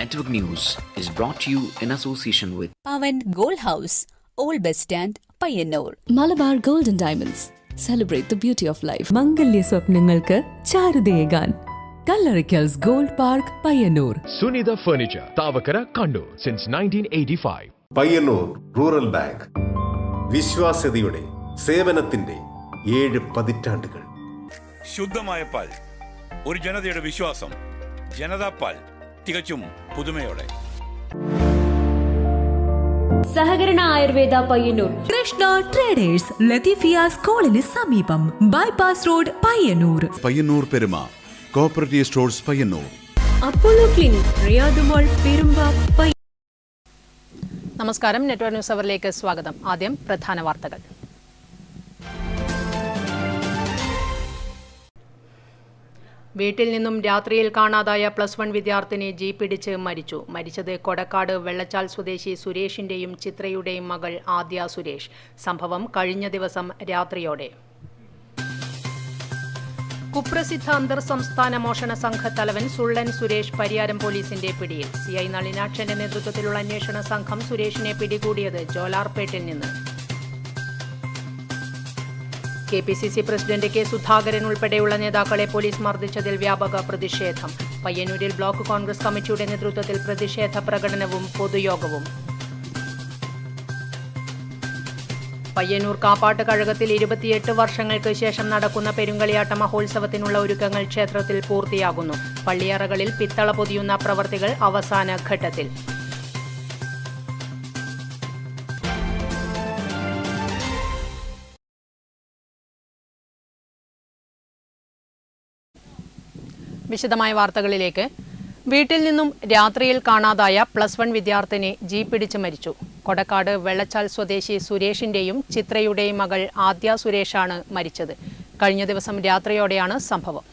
Network News is brought to you in association with Pavan Gold House, Old Bus Stand, Payyanur. Malabar Gold and Diamonds. Celebrate the beauty of life. മംഗല്യ സ്വപ്നങ്ങൾക്ക് ചാരുതയേകാൻ Kallarickals gold park Payyanur. Sunitha furniture, Thavakkara, Kannur since 1985. Payyanur rural bank, വിശ്വാസ്യതയുടെ സേവനത്തിന്റെ 7 പതിറ്റാണ്ടുകൾ. ശുദ്ധമായ പാൽ, ഒരു ജനതയുടെ വിശ്വാസം. ജനതാ പാൽ, തികച്ചും പുതുമയോടെ. സഹകരണ ആയുർവേദ പയ്യന്നൂർ. കൃഷ്ണ ട്രേഡേഴ്സ്, ലത്തീഫിയ സ്കൂളിന് സമീപം, bypass road, Payyanur. Payyanur Peruma cooperative stores Payyanur. Apollo clinic, Riyadh mall, Perumba. നമസ്കാരം. നെറ്റ്വർക്ക് ന്യൂസ് അവറിലേക്ക് സ്വാഗതം. ആദ്യം പ്രധാന വാർത്തകൾ. വീട്ടിൽ നിന്നും രാത്രിയിൽ കാണാതായ +1 വിദ്യാർത്ഥിനി ജീപ്പ് ഇടിച്ച് മരിച്ചു. മരിച്ചത് കൊടക്കാട് വെള്ളച്ചാൽ സ്വദേശി സുരേഷിന്റെയും ചിത്രയുടെയും മകൾ ആദ്യ സുരേഷ്. സംഭവം കഴിഞ്ഞ ദിവസം രാത്രിയോടെ. കുപ്രസിദ്ധ അന്തർ സംസ്ഥാന മോഷണ സംഘ തലവൻ സുള്ളൻ സുരേഷ് പരിയാരം പോലീസിന്റെ പിടിയിൽ. CI നളിനാക്ഷന്റെ നേതൃത്വത്തിലുള്ള അന്വേഷണ സംഘം സുരേഷിനെ പിടികൂടിയത് ജോലാർപേട്ടിൽ നിന്ന്. KPCC പ്രസിഡന്റ് കെ സുധാകരൻ ഉൾപ്പെടെയുള്ള നേതാക്കളെ പോലീസ് മർദ്ദിച്ചതിൽ വ്യാപക പ്രതിഷേധം. പയ്യന്നൂരിൽ ബ്ലോക്ക് കോൺഗ്രസ് കമ്മിറ്റിയുടെ നേതൃത്വത്തിൽ പ്രതിഷേധ പ്രകടനവും പൊതുയോഗവും. പയ്യന്നൂർ കാപ്പാട്ട് കഴകത്തിൽ 28 വർഷങ്ങൾക്ക് ശേഷം നടക്കുന്ന പെരുങ്കളിയാട്ട മഹോത്സവത്തിനുള്ള ഒരുക്കങ്ങൾ ക്ഷേത്രത്തിൽ പൂർത്തിയാകുന്നു. പള്ളിയറകളിൽ പിത്തള പൊതിയുന്ന പ്രവർത്തികൾ അവസാന ഘട്ടത്തിൽ. വിശദമായ വാർത്തകളിലേക്ക്. വീട്ടിൽ നിന്നും രാത്രിയിൽ കാണാതായ +1 വിദ്യാർത്ഥിനി ജീപ്പ് ഇടിച്ച് മരിച്ചു. കൊടക്കാട് വെള്ളച്ചാൽ സ്വദേശി സുരേഷിന്റെയും ചിത്രയുടെയും മകൾ ആദ്യ സുരേഷാണ് മരിച്ചത്. കഴിഞ്ഞ ദിവസം രാത്രിയോടെയാണ് സംഭവം.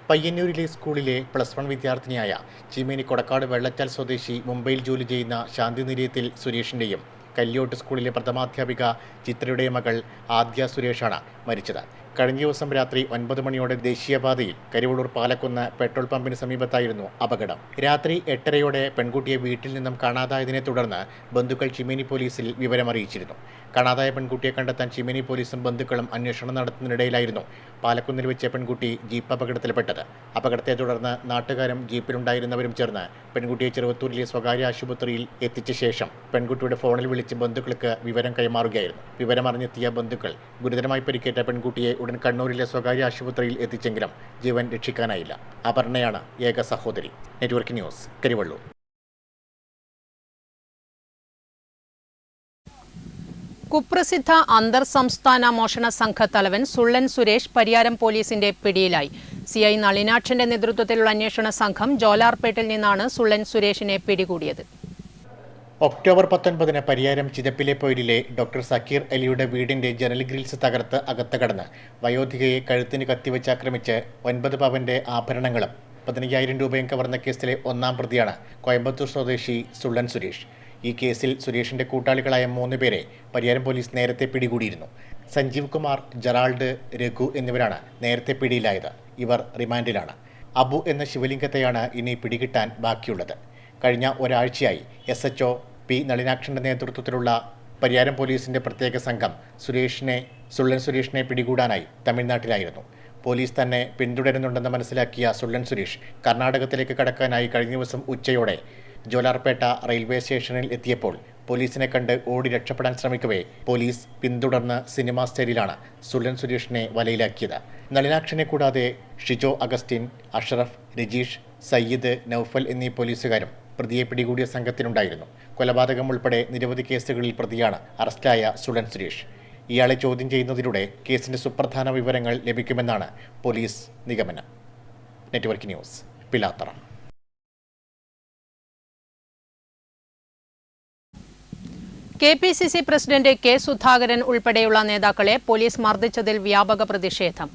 പയ്യന്നൂരിലെ സ്കൂളിലെ +1 വിദ്യാർത്ഥിനിയായ ചീമേനി കൊടക്കാട് വെള്ളച്ചാൽ സ്വദേശി മുംബൈയിൽ ജോലി ചെയ്യുന്ന ശാന്തിനിലയത്തിൽ സുരേഷിന്റെയും കല്യോട്ട് സ്കൂളിലെ പ്രഥമാധ്യാപിക ചിത്രയുടെ മകൾ ആദ്യ സുരേഷാണ് മരിച്ചത്. കഴിഞ്ഞ ദിവസം രാത്രി 9 മണിയോടെ ദേശീയപാതയിൽ കരിവള്ളൂർ പാലക്കുന്ന് പെട്രോൾ പമ്പിന് സമീപത്തായിരുന്നു അപകടം. രാത്രി 8:30യോടെ പെൺകുട്ടിയെ വീട്ടിൽ നിന്നും കാണാതായതിനെ തുടർന്ന് ബന്ധുക്കൾ ചിമേനി പോലീസിൽ വിവരമറിയിച്ചിരുന്നു. കാണാതായ പെൺകുട്ടിയെ കണ്ടെത്താൻ ചിമേനി പോലീസും ബന്ധുക്കളും അന്വേഷണം നടത്തുന്നതിനിടയിലായിരുന്നു പാലക്കുന്നിൽ വെച്ച് പെൺകുട്ടി ജീപ്പ് അപകടത്തിൽപ്പെട്ടത്. അപകടത്തെ തുടർന്ന് നാട്ടുകാരും ജീപ്പിലുണ്ടായിരുന്നവരും ചേർന്ന് പെൺകുട്ടിയെ ചെറുവത്തൂരിലെ സ്വകാര്യ ആശുപത്രിയിൽ എത്തിച്ച ശേഷം പെൺകുട്ടിയുടെ ഫോണിൽ വിളിച്ച് ബന്ധുക്കൾക്ക് വിവരം കൈമാറുകയായിരുന്നു. വിവരമറിഞ്ഞെത്തിയ ബന്ധുക്കൾ ഗുരുതരമായി പരിക്കേറ്റ പെൺകുട്ടിയെ ഉടൻ കണ്ണൂരിലെ സ്വകാര്യ ആശുപത്രിയിൽ എത്തിച്ചെങ്കിലും ജീവൻ രക്ഷിക്കാനായില്ല. അപർണയാണ് ഏക സഹോദരി. Network news, Karivellur. കുപ്രസിദ്ധ അന്തർ സംസ്ഥാന മോഷണ സംഘ തലവൻ സുള്ളൻ സുരേഷ് പരിയാരം പോലീസിന്റെ പിടിയിലായി. CI നളിനാക്ഷന്റെ നേതൃത്വത്തിലുള്ള അന്വേഷണ സംഘം ജോലാർപേട്ടിൽ നിന്നാണ് സുള്ളൻ സുരേഷിനെ പിടികൂടിയത്. ഒക്ടോബർ 19 പരിയാരം ചിതപ്പിലെ പൊയിലിലെ ഡോക്ടർ സക്കീർ അലിയുടെ വീടിന്റെ ജനൽ ഗ്രിൽസ് തകർത്ത് അകത്ത് കടന്ന് വയോധികയെ കഴുത്തിന് കത്തിവെച്ച് ആക്രമിച്ച് 9 പവന്റെ ആഭരണങ്ങളും 15,000 രൂപയും കവർന്ന കേസിലെ 1-ാം പ്രതിയാണ് കോയമ്പത്തൂർ സ്വദേശി സുള്ളൻ സുരേഷ്. ഈ കേസിൽ സുരേഷിന്റെ കൂട്ടാളികളായ 3 പേരെ പരിയാരം പോലീസ് നേരത്തെ പിടികൂടിയിരുന്നു. സഞ്ജീവ് കുമാർ, ജെറാൾഡ്, രഘു എന്നിവരാണ് നേരത്തെ പിടിയിലായത്. ഇവർ റിമാൻഡിലാണ്. അബു എന്ന ശിവലിംഗത്തെയാണ് ഇനി പിടികിട്ടാൻ ബാക്കിയുള്ളത്. കഴിഞ്ഞ ഒരാഴ്ചയായി SHO P നളിനാക്ഷന്റെ നേതൃത്വത്തിലുള്ള പരിയാരം പോലീസിന്റെ പ്രത്യേക സംഘം സുള്ളൻ സുരേഷിനെ പിടികൂടാനായി തമിഴ്നാട്ടിലായിരുന്നു. പോലീസ് തന്നെ പിന്തുടരുന്നുണ്ടെന്ന് മനസ്സിലാക്കിയ സുള്ളൻ സുരേഷ് കർണാടകത്തിലേക്ക് കടക്കാനായി കഴിഞ്ഞ ദിവസം ഉച്ചയോടെ ജോലാർപേട്ട റെയിൽവേ സ്റ്റേഷനിൽ എത്തിയപ്പോൾ പോലീസിനെ കണ്ട് ഓടി രക്ഷപ്പെടാൻ ശ്രമിക്കവേ പോലീസ് പിന്തുടർന്ന് സിനിമാ സ്റ്റൈലിലാണ് സുള്ളൻ സുരേഷിനെ വലയിലാക്കിയത്. നളിനാക്ഷനെ കൂടാതെ ഷിജോ അഗസ്റ്റിൻ, അഷ്റഫ്, രജീഷ്, സയ്യിദ്, നൌഫൽ എന്നീ പോലീസുകാരും പ്രതിയെ പിടികൂടിയ സംഘത്തിനുണ്ടായിരുന്നു. കൊലപാതകം ഉൾപ്പെടെ നിരവധി കേസുകളിൽ പ്രതിയാണ് അറസ്റ്റായ സുള്ളൻ സുരേഷ്. ഇയാളെ ചോദ്യം ചെയ്യുന്നതിലൂടെ കേസിന്റെ സുപ്രധാന വിവരങ്ങൾ ലഭിക്കുമെന്നാണ് പോലീസ് നിഗമനം. Network news, Pilathara. KPCC president K Sudhakaran ഉൾപ്പെടെയുള്ള നേതാക്കളെ പോലീസ് മർദ്ദിച്ചതിൽ വ്യാപക പ്രതിഷേധം.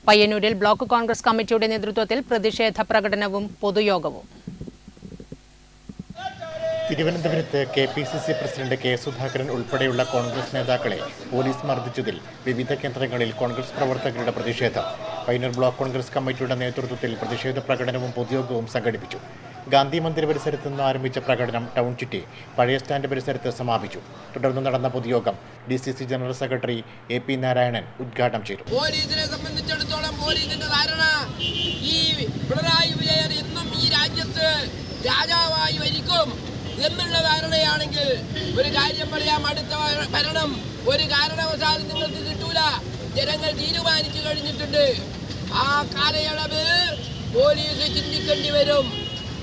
പയ്യന്നൂരിൽ ബ്ലോക്ക് കോൺഗ്രസ് കമ്മിറ്റിയുടെ നേതൃത്വത്തിൽ പ്രതിഷേധ പ്രകടനവും പൊതുയോഗവും. തിരുവനന്തപുരത്ത് KPCC പ്രസിഡന്റ് കെ സുധാകരൻ ഉൾപ്പെടെയുള്ള കോൺഗ്രസ് നേതാക്കളെ പോലീസ് മർദ്ദിച്ചതിൽ വിവിധ കേന്ദ്രങ്ങളിൽ കോൺഗ്രസ് പ്രവർത്തകരുടെ പ്രതിഷേധം. പയ്യന്നൂർ ബ്ലോക്ക് കോൺഗ്രസ് കമ്മിറ്റിയുടെ നേതൃത്വത്തിൽ പ്രതിഷേധ പ്രകടനവും പൊതുയോഗവും സംഘടിപ്പിച്ചു. ഗാന്ധി മന്ദിർ പരിസരത്ത് നിന്ന് ആരംഭിച്ച പ്രകടനം ടൗൺ ചുറ്റി പഴയ സ്റ്റാൻഡ് പരിസരത്ത് സമാപിച്ചു. തുടർന്ന് നടന്ന പൊതുയോഗം DCC general secretary AP Narayanan ഉദ്ഘാടനം ചെയ്തു. പോലീസിനെ സംബന്ധിച്ചിടത്തോളം പോലീസിന്റെ ധാരണ ഈ പിണറായി വിജയൻ എന്നും ഈ രാജ്യത്ത് രാജാവായി വരിക്കും എന്നുള്ള ധാരണയാണെങ്കിൽ ഒരു കാര്യം പറയാം, അടുത്ത ഭരണം ഒരു കാരണവശാലും നിങ്ങൾക്ക് കിട്ടൂല. ജനങ്ങൾ തീരുമാനിച്ചു കഴിഞ്ഞിട്ടുണ്ട്. ആ കാലയളവ് പോലീസ് ചിന്തിക്കേണ്ടി വരും.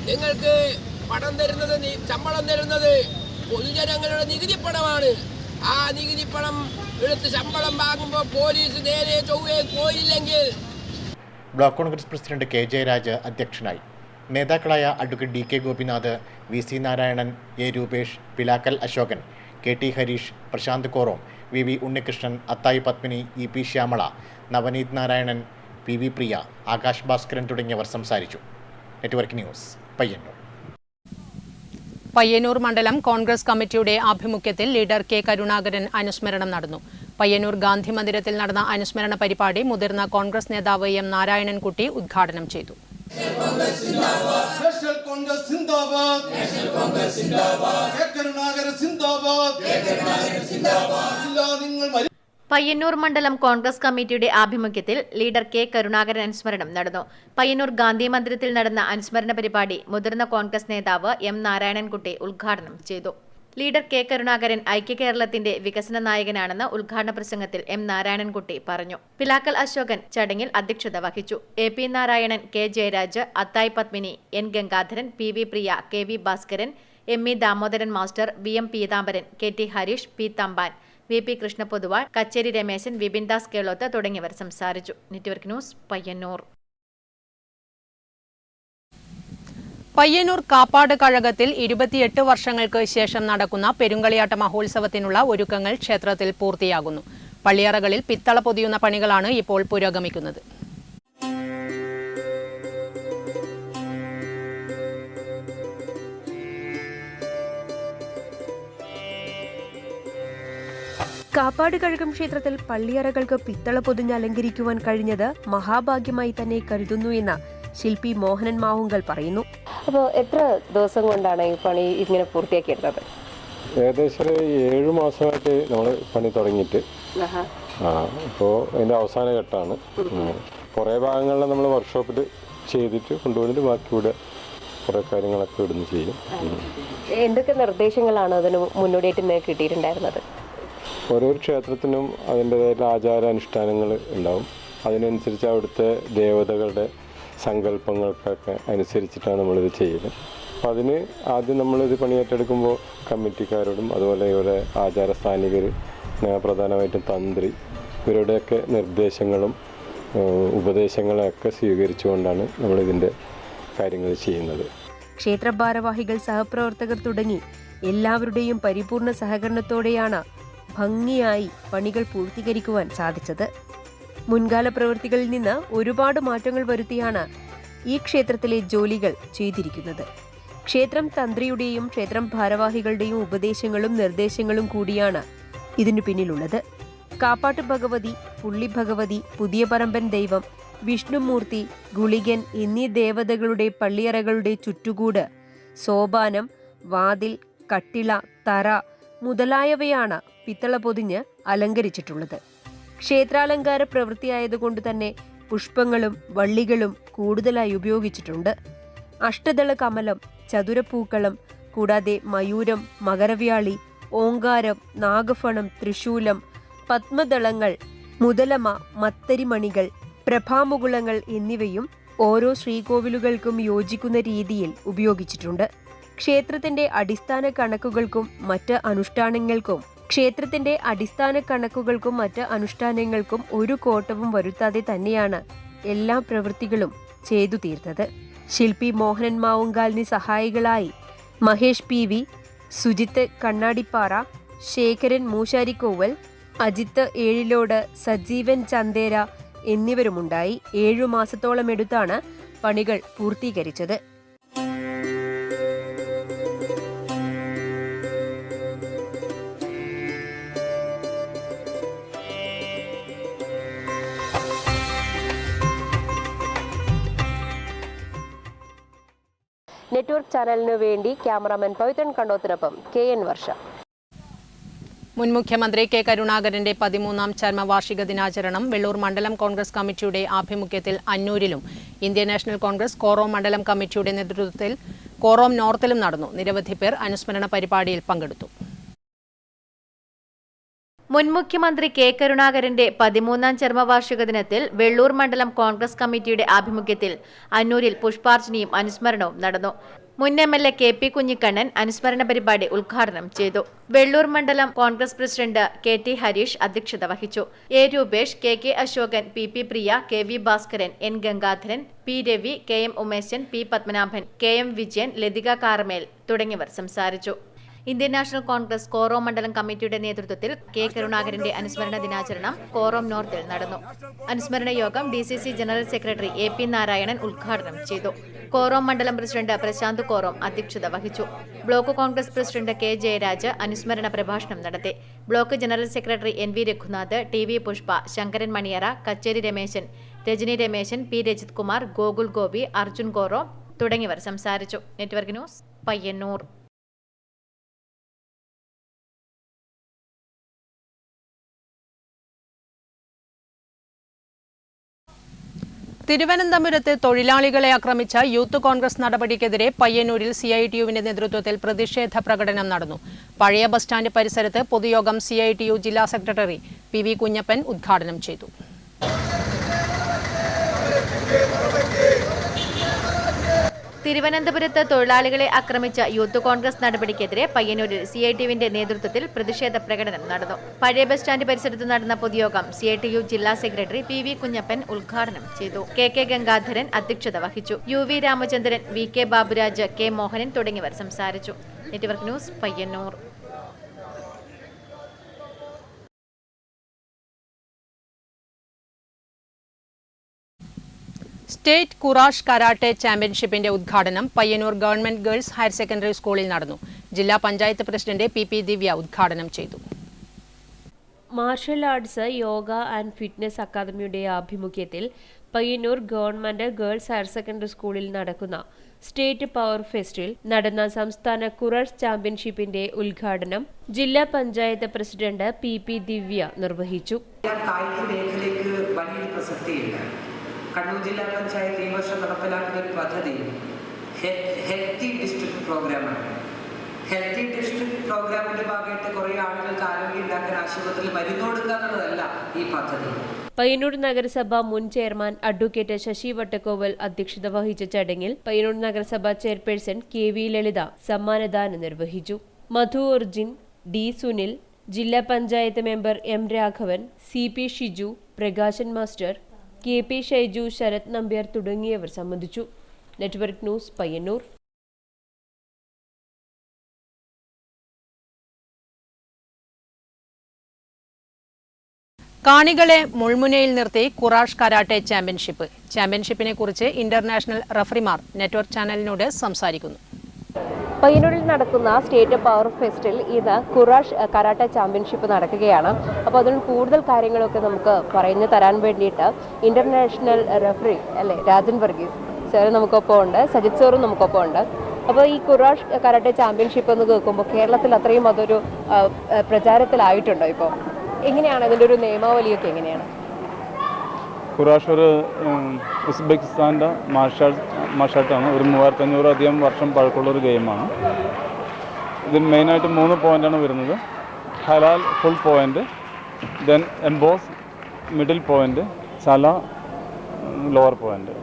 നിങ്ങൾക്ക് പണം തരുന്നത്, ശമ്പളം തരുന്നത് പൊതുജനങ്ങളുടെ നികുതിപ്പണമാണ്. ആ നികുതിപ്പണം എടുത്ത് ശമ്പളം വാങ്ങുമ്പോൾ പോലീസ് നേരെ ചൊവ്വേ പോയില്ലെങ്കിൽ. Block Congress president KJ Raj അധ്യക്ഷനായി. നേതാക്കളായ advocate DK Gopinath, VC Narayanan, A Rupesh, Pilakkal Ashokan, KT Harish, Prashanth Korom, VV Unnikrishnan, Athayi Padmini, EP Shyamala, Navaneeth Narayanan, PV Priya, Akash Bhaskaran തുടങ്ങിയവർ സംസാരിച്ചു. Network news, Payyanur. പയ്യന്നൂർ മണ്ഡലം കോൺഗ്രസ് കമ്മിറ്റിയുടെ ആഭിമുഖ്യത്തിൽ ലീഡർ K കരുണാകരൻ അനുസ്മരണം നടന്നു. പയ്യന്നൂർ ഗാന്ധി മന്ദിരത്തിൽ നടന്ന അനുസ്മരണ പരിപാടി മുതിർന്ന കോൺഗ്രസ് നേതാവ് M നാരായണൻകുട്ടി ഉദ്ഘാടനം ചെയ്തു. പയ്യന്നൂർ മണ്ഡലം കോൺഗ്രസ് കമ്മിറ്റിയുടെ ആഭിമുഖ്യത്തിൽ ലീഡർ K കരുണാകരൻ അനുസ്മരണം നടന്നു. പയ്യന്നൂർ ഗാന്ധി മന്ദിരത്തിൽ നടന്ന അനുസ്മരണ പരിപാടി മുതിർന്ന കോൺഗ്രസ് നേതാവ് M നാരായണൻകുട്ടി ഉദ്ഘാടനം ചെയ്തു. ലീഡർ K കരുണാകരൻ ഐക്യ കേരളത്തിന്റെ വികസന നായകനാണെന്ന് ഉദ്ഘാടന പ്രസംഗത്തിൽ M നാരായണൻകുട്ടി പറഞ്ഞു. പിലാക്കൽ അശോകൻ ചടങ്ങിൽ അധ്യക്ഷത വഹിച്ചു. AP Narayanan, K Jayaraj, Athayi Padmini, N Gangadharan, PV Priya, KV Bhaskaran, ME Damodaran master, VM Peethambaran, KT Harish, P Thampan, VP Krishnapoduval, Kacheri Rameshan, Vipindas Keloth തുടങ്ങിയവർ സംസാരിച്ചു. Network news, Payyanur. പയ്യന്നൂർ കാപ്പാട് കഴകത്തിൽ 28 വർഷങ്ങൾക്ക് ശേഷം നടക്കുന്ന പെരുങ്കളിയാട്ട മഹോത്സവത്തിനുള്ള ഒരുക്കങ്ങൾ ക്ഷേത്രത്തിൽ പൂർത്തിയാകുന്നു. പള്ളിയറകളിൽ പിത്തള പൊതിയുന്ന പണികളാണ് ഇപ്പോൾ പുരോഗമിക്കുന്നത്. കാപ്പാട് കഴകം ക്ഷേത്രത്തിൽ പള്ളിയറകൾക്ക് പിത്തള പൊതിഞ്ഞ് അലങ്കരിക്കുവാൻ കഴിഞ്ഞത് മഹാഭാഗ്യമായി തന്നെ കരുതുന്നു എന്ന് ശില്പി മോഹനൻ മാവുങ്കൽ പറയുന്നു. അപ്പോൾ എത്ര ദിവസം കൊണ്ടാണ് ഈ പണി ഇങ്ങനെ പൂർത്തിയാക്കിയെടുത്തത്? ഏകദേശം 7 മാസമായിട്ട് നമ്മൾ പണി തുടങ്ങിയിട്ട്. ഇപ്പോൾ അതിൻ്റെ അവസാന ഘട്ടമാണ്. കുറേ ഭാഗങ്ങളിൽ നമ്മൾ വർക്ക്ഷോപ്പിൽ ചെയ്തിട്ട് കൊണ്ടുപോയിട്ട് ബാക്കി ഇവിടെ കുറേ കാര്യങ്ങളൊക്കെ ഇവിടുന്ന് ചെയ്യും. എന്തൊക്കെ നിർദ്ദേശങ്ങളാണ് അതിന് മുന്നോടിയായിട്ട് കിട്ടിയിട്ടുണ്ടായിരുന്നത്? ഓരോ ക്ഷേത്രത്തിനും അതിൻ്റെതായിട്ടുള്ള ആചാരാനുഷ്ഠാനങ്ങൾ ഉണ്ടാവും. അതിനനുസരിച്ച് അവിടുത്തെ ദേവതകളുടെ സങ്കല്പങ്ങൾക്കൊക്കെ അനുസരിച്ചിട്ടാണ് നമ്മളിത് ചെയ്യുന്നത്. അപ്പം അതിന് ആദ്യം നമ്മളിത് പണിയേറ്റെടുക്കുമ്പോൾ കമ്മിറ്റിക്കാരോടും അതുപോലെ ഇവിടെ ആചാരസ്ഥാനികർ, പ്രധാനമായിട്ടും തന്ത്രി, ഇവരുടെയൊക്കെ നിർദ്ദേശങ്ങളും ഉപദേശങ്ങളൊക്കെ സ്വീകരിച്ചുകൊണ്ടാണ് നമ്മളിതിൻ്റെ കാര്യങ്ങൾ ചെയ്യുന്നത്. ക്ഷേത്ര ഭാരവാഹികൾ, സഹപ്രവർത്തകർ തുടങ്ങി എല്ലാവരുടെയും പരിപൂർണ സഹകരണത്തോടെയാണ് ഭംഗിയായി പണികൾ പൂർത്തീകരിക്കുവാൻ സാധിച്ചത്. മുൻകാല പ്രവൃത്തികളിൽ നിന്ന് ഒരുപാട് മാറ്റങ്ങൾ വരുത്തിയാണ് ഈ ക്ഷേത്രത്തിലെ ജോലികൾ ചെയ്തിരിക്കുന്നത്. ക്ഷേത്രം തന്ത്രിയുടെയും ക്ഷേത്രം ഭാരവാഹികളുടെയും ഉപദേശങ്ങളും നിർദ്ദേശങ്ങളും കൂടിയാണ് ഇതിനു പിന്നിലുള്ളത്. കാപ്പാട്ട് ഭഗവതി, പുള്ളി ഭഗവതി, പുതിയ പറമ്പൻ ദൈവം, വിഷ്ണുമൂർത്തി, ഗുളികൻ എന്നീ ദേവതകളുടെ പള്ളിയറകളുടെ ചുറ്റുകൂട്, സോപാനം, വാതിൽ, കട്ടിള, തറ മുതലായവയാണ് പിത്തള പൊതിഞ്ഞ് അലങ്കരിച്ചിട്ടുള്ളത്. ക്ഷേത്രാലങ്കാര പ്രവൃത്തിയായതുകൊണ്ട് തന്നെ പുഷ്പങ്ങളും വള്ളികളും കൂടുതലായി ഉപയോഗിച്ചിട്ടുണ്ട്. അഷ്ടദള കമലം, ചതുരപ്പൂക്കളം, കൂടാതെ മയൂരം, മകരവ്യാളി, ഓങ്കാരം, നാഗഫണം, ത്രിശൂലം, പത്മദളങ്ങൾ, മുതലമ, മത്തരിമണികൾ, പ്രഭാമുകുളങ്ങൾ എന്നിവയും ഓരോ ശ്രീകോവിലുകൾക്കും യോജിക്കുന്ന രീതിയിൽ ഉപയോഗിച്ചിട്ടുണ്ട്. ക്ഷേത്രത്തിന്റെ അടിസ്ഥാന കണക്കുകൾക്കും മറ്റ് അനുഷ്ഠാനങ്ങൾക്കും ഒരു കോട്ടവും വരുത്താതെ തന്നെയാണ് എല്ലാ പ്രവൃത്തികളും ചെയ്തു തീർത്തത്. ശില്പി മോഹനൻ മാവുങ്കാലിന് സഹായികളായി മഹേഷ് PV, സുജിത്ത് കണ്ണാടിപ്പാറ, ശേഖരൻ മൂശാരിക്കോവൽ, അജിത്ത് ഏഴിലോട്, സജീവൻ ചന്തേര എന്നിവരുമുണ്ടായി. 7 മാസത്തോളം എടുത്താണ് പണികൾ പൂർത്തീകരിച്ചത്. നെറ്റ്വർക്ക് നെറ്റ്വർക്ക് ചാനലിനു വേണ്ടി ക്യാമറാമാൻ പവിത്രൻ കണ്ടോത്തിനൊപ്പം KN വർഷ. മുൻ മുഖ്യമന്ത്രി കെ കരുണാകരന്റെ 13ാം ചരമവാർഷിക ദിനാചരണം വെള്ളൂർ മണ്ഡലം കോൺഗ്രസ് കമ്മിറ്റിയുടെ ആഭിമുഖ്യത്തിൽ അന്നൂരിലും ഇന്ത്യൻ നാഷണൽ കോൺഗ്രസ് കോറോം മണ്ഡലം കമ്മിറ്റിയുടെ നേതൃത്വത്തിൽ കോറോം നോർത്തിലും നടന്നു. നിരവധി പേർ അനുസ്മരണ പരിപാടിയിൽ പങ്കെടുത്തു. മുൻ മുഖ്യമന്ത്രി കെ കരുണാകരന്റെ 13ാം ചരമവാർഷിക ദിനത്തിൽ വെള്ളൂർ മണ്ഡലം കോൺഗ്രസ് കമ്മിറ്റിയുടെ ആഭിമുഖ്യത്തിൽ അന്നൂരിൽ പുഷ്പാർച്ചനയും അനുസ്മരണവും നടന്നു. മുൻ MLA KP കുഞ്ഞിക്കണ്ണൻ അനുസ്മരണ പരിപാടി ഉദ്ഘാടനം ചെയ്തു. വെള്ളൂർ മണ്ഡലം കോൺഗ്രസ് പ്രസിഡന്റ് KT ഹരീഷ് അധ്യക്ഷത വഹിച്ചു. A Rupesh, KK Ashokan, PP Priya, KV Bhaskaran, N Gangadharan, P Ravi, KM Umeshan, P Padmanabhan, KM Vijayan, Lathika Carmel തുടങ്ങിയവർ സംസാരിച്ചു. ഇന്ത്യൻ നാഷണൽ കോൺഗ്രസ് കോറോം മണ്ഡലം കമ്മിറ്റിയുടെ നേതൃത്വത്തിൽ കെ കരുണാകരന്റെ അനുസ്മരണ ദിനാചരണം കോറോം നോർത്തിൽ നടന്നു. അനുസ്മരണ യോഗം DCC general secretary AP Narayanan ഉദ്ഘാടനം ചെയ്തു. കോറോം മണ്ഡലം പ്രസിഡന്റ് പ്രശാന്ത് കോറോം അധ്യക്ഷത വഹിച്ചു. Block Congress president K Jayaraj അനുസ്മരണ പ്രഭാഷണം നടത്തി. Block general secretary NV Raghunath, TV Pushpa, Sankaran Maniyara, Kacheri Rameshan, Rajani Rameshan, P Rajith Kumar, Gokul Gopi, Arjun Korom തുടങ്ങിയവർ സംസാരിച്ചു. Network news, Payyanur. തിരുവനന്തപുരത്ത് തൊഴിലാളികളെ ആക്രമിച്ച യൂത്ത് കോൺഗ്രസ് നടപടിക്കെതിരെ പയ്യന്നൂരിൽ CITUവിന്റെ നേതൃത്വത്തിൽ പ്രതിഷേധ പ്രകടനം നടന്നു. പഴയ ബസ് സ്റ്റാൻഡ് പരിസരത്ത് പൊതുയോഗം CITU ജില്ലാ സെക്രട്ടറി PV കുഞ്ഞപ്പൻ ഉദ്ഘാടനം ചെയ്തു. തിരുവനന്തപുരത്ത് തൊഴിലാളികളെ ആക്രമിച്ച യൂത്ത് കോൺഗ്രസ് നടപടിക്കെതിരെ പയ്യന്നൂരിൽ CITUവിന്റെ നേതൃത്വത്തിൽ പ്രതിഷേധ പ്രകടനം നടന്നു. പഴയ ബസ് സ്റ്റാൻഡ് പരിസരത്ത് നടന്ന പൊതുയോഗം CITU ജില്ലാ സെക്രട്ടറി PV കുഞ്ഞപ്പൻ ഉദ്ഘാടനം ചെയ്തു. KK ഗംഗാധരൻ അധ്യക്ഷത വഹിച്ചു. UV Ramachandran, VK Baburaj, K Mohanan തുടങ്ങിയവർ സംസാരിച്ചു. Network news, Payyanur. State kurash karate ചാമ്പ്യൻഷിപ്പിന്റെ ഉദ്ഘാടനം Payyanur government girls higher secondary സ്കൂളിൽ നടന്നു. ജില്ലാ പഞ്ചായത്ത് പ്രസിഡന്റ് PP ദിവ്യ ഉദ്ഘാടനം ചെയ്തു. Martial arts, yoga and fitness അക്കാദമിയുടെ ആഭിമുഖ്യത്തിൽ Payyanur government girls higher secondary സ്കൂളിൽ നടക്കുന്ന സ്റ്റേറ്റ് പവർ ഫെസ്റ്റിൽ നടന്ന സംസ്ഥാന കുറാഷ് ചാമ്പ്യൻഷിപ്പിന്റെ ഉദ്ഘാടനം ജില്ലാ പഞ്ചായത്ത് പ്രസിഡന്റ് PP ദിവ്യ നിർവഹിച്ചു. കണ്ണൂർ ജില്ലാ പഞ്ചായത്ത് ഈ വർഷം നടപ്പിലാക്കുന്ന ഒരു പദ്ധതി ഹെൽത്തി ഡിസ്ട്രിക്ട് പ്രോഗ്രാമാണ്. ഹെൽത്തി ഡിസ്ട്രിക്ട് പ്രോഗ്രാമിന്റെ ഭാഗമായിട്ട് കുറേ ആളുകൾക്ക് ആരോഗ്യം ഉണ്ടാക്കാൻ ആശുപത്രിയിൽ മരുന്ന് കൊടുക്കുക എന്നുള്ളതല്ല ഈ പദ്ധതി. പയ്യന്നൂർ നഗരസഭ മുൻ ചെയർമാൻ അഡ്വക്കേറ്റ് ശശി വട്ടക്കോവൽ അധ്യക്ഷത വഹിച്ച ചടങ്ങിൽ പയ്യന്നൂർ നഗരസഭ ചെയർപേഴ്സൺ KV ലളിത സമ്മാനദാനം നിർവഹിച്ചു. മധു അർജുൻ, D സുനിൽ, ജില്ലാ panchayat member M Raghavan, CP Shiju, Prakashan master, KP Shaiju, Sarath Nambiar തുടങ്ങിയവർ സംബന്ധിച്ചു. Network news, Payyanur. കാണികളെ മുൾമുനയിൽ നിർത്തി കുറാഷ് കരാട്ടെ ചാമ്പ്യൻഷിപ്പിനെ കുറിച്ച് ഇന്റർനാഷണൽ റഫറിമാർ നെറ്റ്വർക്ക് ചാനലിനോട് സംസാരിക്കുന്നു. പയ്യന്നൂരിൽ നടക്കുന്ന സ്റ്റേറ്റ് പവർ ഫെസ്റ്റിൽ ഇത് കുറാഷ് കരാട്ടെ ചാമ്പ്യൻഷിപ്പ് നടക്കുകയാണ്. അപ്പോൾ അതിന് കൂടുതൽ കാര്യങ്ങളൊക്കെ നമുക്ക് പറഞ്ഞു തരാൻ വേണ്ടിയിട്ട് ഇന്റർനാഷണൽ റഫറി അല്ലേ രാജൻ വർഗീസ് സാർ നമുക്കൊപ്പം ഉണ്ട്, സജിത് സാറും നമുക്കൊപ്പം ഉണ്ട്. അപ്പോൾ ഈ കുറാഷ് കരാട്ടെ ചാമ്പ്യൻഷിപ്പ് എന്ന് കേൾക്കുമ്പോൾ കേരളത്തിൽ അത്രയും അതൊരു പ്രചാരത്തിലായിട്ടുണ്ടോ? ഇപ്പോൾ എങ്ങനെയാണ് അതിൻ്റെ ഒരു നിയമാവലിയൊക്കെ എങ്ങനെയാണ്? കുറാഷ് ഒരു ഉസ്ബെക്കിസ്ഥാൻ്റെ മാർഷാർട്ടാണ്. ഒരു 3500 വർഷം പഴക്കമുള്ളൊരു ഗെയിമാണ്. ഇതിൽ മെയിനായിട്ട് 3 പോയിൻ്റാണ് വരുന്നത്. ഹലാൽ ഫുൾ പോയിൻ്റ്, ദെൻ എംബോസ് മിഡിൽ പോയിൻ്റ്, സല ലോവർ പോയിൻ്റ്.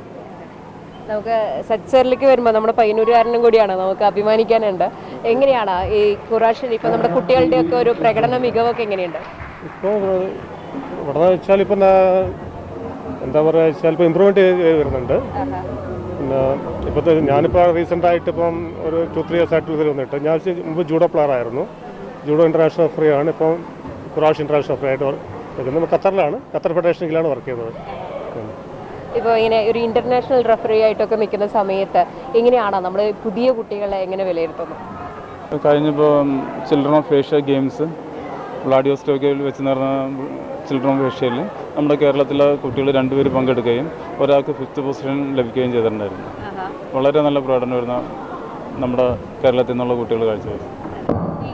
നമുക്ക് സജ്സറിലേക്ക് വരുമ്പോൾ നമ്മുടെ പയ്യന്നൂരുകാരനും കൂടിയാണ്, നമുക്ക് അഭിമാനിക്കാനുണ്ട്. എങ്ങനെയാണ് ഈ കുറാഷിൽ ഇപ്പോൾ നമ്മുടെ കുട്ടികളുടെയൊക്കെ ഒരു പ്രകടന മികവൊക്കെ എങ്ങനെയുണ്ട്? ഇപ്പോൾ ഇവിടെ വെച്ചാൽ ഇപ്പം എന്താ പറയുക, ചിലപ്പോൾ ഇമ്പ്രൂവ്മെൻറ്റ് വരുന്നുണ്ട്. പിന്നെ ഇപ്പോഴത്തെ ഞാനിപ്പോൾ റീസെൻ്റായിട്ട് ഇപ്പം ഒരു 2-3 years ആയിട്ട് ഇതിൽ വന്നിട്ട് ഞാൻ മുമ്പ് ജൂഡോ പ്ലെയർ ആയിരുന്നു. ജൂഡോ ഇൻ്റർനാഷണൽ റഫറി ആണ്. ഇപ്പം കുറാഷ് ഇൻ്റർനാഷണൽ റഫറി ആയിട്ട് നിൽക്കുന്നത്. ഖത്തറിലാണ്, ഖത്തർ ഫെഡറേഷനിലാണ് വർക്ക് ചെയ്യുന്നത്. ഇപ്പോൾ ഇങ്ങനെ ഒരു ഇൻ്റർനാഷണൽ റഫറി ആയിട്ടൊക്കെ നിൽക്കുന്ന സമയത്ത് എങ്ങനെയാണ് നമ്മൾ പുതിയ കുട്ടികളെ എങ്ങനെ വിലയിരുത്തുന്നത്? കഴിഞ്ഞപ്പോൾ ചിൽഡ്രൻ ഓഫ് ഏഷ്യ ഗെയിംസ് വ്ളാഡിവോസ്റ്റോക്കിൽ വെച്ച് നടന്ന ചിൽഡ്രൻ ഓഫ് ഏഷ്യയിൽ നമ്മുടെ കേരളത്തിലെ കുട്ടികൾ 2 പേര് പങ്കെടുക്കുകയും ഒരാൾക്ക് 5th പൊസിഷൻ ലഭിക്കുകയും ചെയ്തിട്ടുണ്ടായിരുന്നു. വളരെ നല്ല പ്രകടനം വരുന്ന നമ്മുടെ കേരളത്തിൽ നിന്നുള്ള കുട്ടികൾ കാഴ്ചവെച്ചത്. ഈ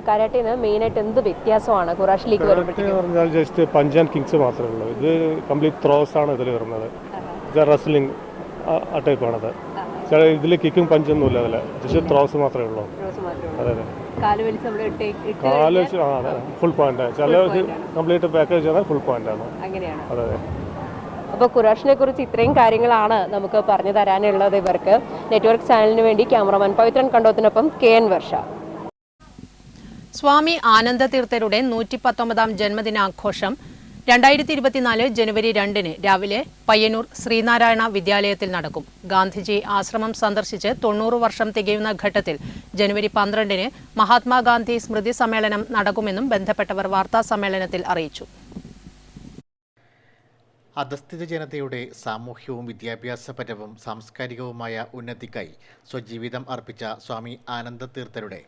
കരാട്ടേന്ന് മെയിനായിട്ട് എന്ത് വ്യത്യാസമാണ് കുറാഷിലേക്ക് വരുമ്പോഴത്തേക്ക്? പറഞ്ഞാൽ ജസ്റ്റ് പഞ്ച് ആൻഡ് കിങ്സ് മാത്രമേ ഉള്ളൂ. ഇത് കംപ്ലീറ്റ് ത്രോസ് ആണ് ഇതിൽ വരുന്നത്. ഇത് റെസ്ലിംഗ് ആ ടൈപ്പാണത്. ഇതിൽ കിക്കും പഞ്ചൊന്നുമില്ല, അതിൽ ജസ്റ്റ് ത്രോസ് മാത്രമേ ഉള്ളൂ. അതെ അതെ, കാല് ഫുൾ പോയിന്റ്. ചില കംപ്ലീറ്റ് പാക്കേജ് ആണ് ഫുൾ പോയിന്റ് ആണ്. അതെ അതെ. അപ്പോൾ കുറാഷിനെ കുറിച്ച് ഇത്രയും കാര്യങ്ങളാണ് നമുക്ക് പറഞ്ഞു തരാനുള്ളത് ഇവർക്ക്. നെറ്റ്വർക്ക് ചാനലിന് വേണ്ടി ക്യാമറമാൻ പവിത്രൻ കണ്ടോത്തിനൊപ്പം KN വർഷ. സ്വാമി ആനന്ദതീർത്ഥരുടെ 119ാം ജന്മദിനാഘോഷം 2024 ജനുവരി 2 രാവിലെ പയ്യന്നൂർ ശ്രീനാരായണ വിദ്യാലയത്തിൽ നടക്കും. ഗാന്ധിജി ആശ്രമം സന്ദർശിച്ച് 90 വർഷം തികയുന്ന ഘട്ടത്തിൽ ജനുവരി 12 മഹാത്മാഗാന്ധി സ്മൃതി സമ്മേളനം നടക്കുമെന്നും ബന്ധപ്പെട്ടവർ വാർത്താ സമ്മേളനത്തിൽ അറിയിച്ചു. അധസ്ഥിത ജനതയുടെ സാമൂഹ്യവും വിദ്യാഭ്യാസപരവും സാംസ്കാരികവുമായ ഉന്നതിക്കായി സ്വജീവിതം അർപ്പിച്ച സ്വാമി ആനന്ദതീർത്ഥരുടെ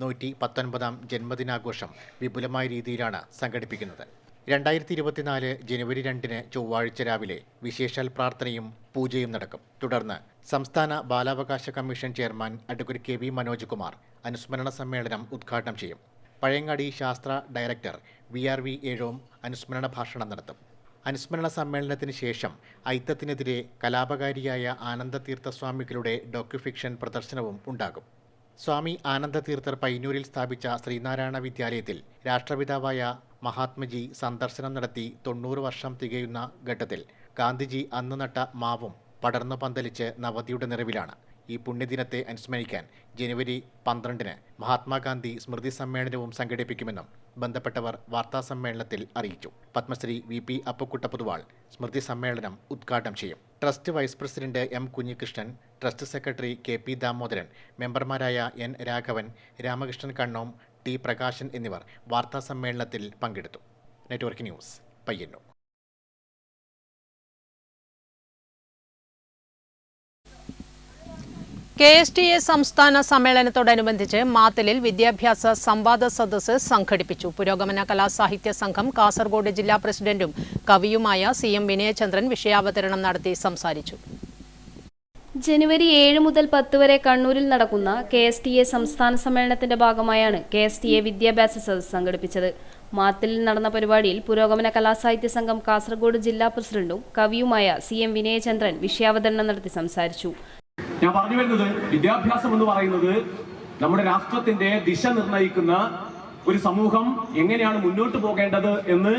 119ാം ജന്മദിനാഘോഷം വിപുലമായ രീതിയിലാണ് സംഘടിപ്പിക്കുന്നത്. 2024 ജനുവരി 2 ചൊവ്വാഴ്ച രാവിലെ വിശേഷാൽ പ്രാർത്ഥനയും പൂജയും നടക്കും. തുടർന്ന് സംസ്ഥാന ബാലാവകാശ commission chairman advocate KV Manoj Kumar അനുസ്മരണ സമ്മേളനം ഉദ്ഘാടനം ചെയ്യും. പഴയങ്ങാടി ശാസ്ത്ര ഡയറക്ടർ VRV ഏഴോം അനുസ്മരണ ഭാഷണം നടത്തും. അനുസ്മരണ സമ്മേളനത്തിന് ശേഷം ഐത്തത്തിനെതിരെ കലാപകാരിയായ ആനന്ദതീർത്ഥസ്വാമികളുടെ ഡോക്യുഫിക്ഷൻ പ്രദർശനവും ഉണ്ടാകും. സ്വാമി ആനന്ദതീർത്ഥർ പയ്യന്നൂരിൽ സ്ഥാപിച്ച ശ്രീനാരായണ വിദ്യാലയത്തിൽ രാഷ്ട്രപിതാവായ മഹാത്മജി സന്ദർശനം നടത്തി 90 വർഷം തികയുന്ന ഘട്ടത്തിൽ ഗാന്ധിജി അന്ന് നട്ട മാവും പടർന്നു പന്തലിച്ച് നവതിയുടെ നിറവിലാണ്. ഈ പുണ്യദിനത്തെ അനുസ്മരിക്കാൻ ജനുവരി 12 മഹാത്മാഗാന്ധി സ്മൃതി സമ്മേളനവും സംഘടിപ്പിക്കുമെന്നും ബന്ധപ്പെട്ടവർ വാർത്താസമ്മേളനത്തിൽ അറിയിച്ചു. പത്മശ്രീ VP അപ്പുക്കുട്ട പൊതുവാൾ സ്മൃതി സമ്മേളനം ഉദ്ഘാടനം ചെയ്യും. Trust vice president M Kunhikrishnan, trust secretary KP Damodaran, മെമ്പർമാരായ N രാഘവൻ, രാമകൃഷ്ണൻ കണ്ണോം, T പ്രകാശൻ എന്നിവർ വാർത്താ സമ്മേളനത്തിൽ പങ്കെടുത്തു. Network news, Payyanur. KSTA സംസ്ഥാന സമ്മേളനത്തോടനുബന്ധിച്ച് മാത്തലിൽ വിദ്യാഭ്യാസ സംവാദ സദസ്സ് സംഘടിപ്പിച്ചു. പുരോഗമന കലാസാഹിത്യ സംഘം കാസർഗോഡ് ജില്ലാ പ്രസിഡന്റും കവിയുമായ CM വിനയചന്ദ്രൻ വിഷയാവതരണം നടത്തി സംസാരിച്ചു. ജനുവരി 7 മുതൽ 10 വരെ കണ്ണൂരിൽ നടക്കുന്ന KSTA സംസ്ഥാന സമ്മേളനത്തിന്റെ ഭാഗമായാണ് KSTA വിദ്യാഭ്യാസ സദസ്സ് സംഘടിപ്പിച്ചത്. മാത്തലിൽ നടന്ന പരിപാടിയിൽ പുരോഗമന കലാസാഹിത്യ സംഘം കാസർഗോഡ് ജില്ലാ പ്രസിഡന്റും കവിയുമായ CM വിനയചന്ദ്രൻ വിഷയാവതരണം നടത്തി സംസാരിച്ചു. ഞാൻ പറഞ്ഞു വരുന്നത്, വിദ്യാഭ്യാസം എന്ന് പറയുന്നത് നമ്മുടെ രാഷ്ട്രത്തിന്റെ ദിശ നിർണ്ണയിക്കുന്ന ഒരു സമൂഹം എങ്ങനെയാണ് മുന്നോട്ട് പോകേണ്ടത് എന്ന്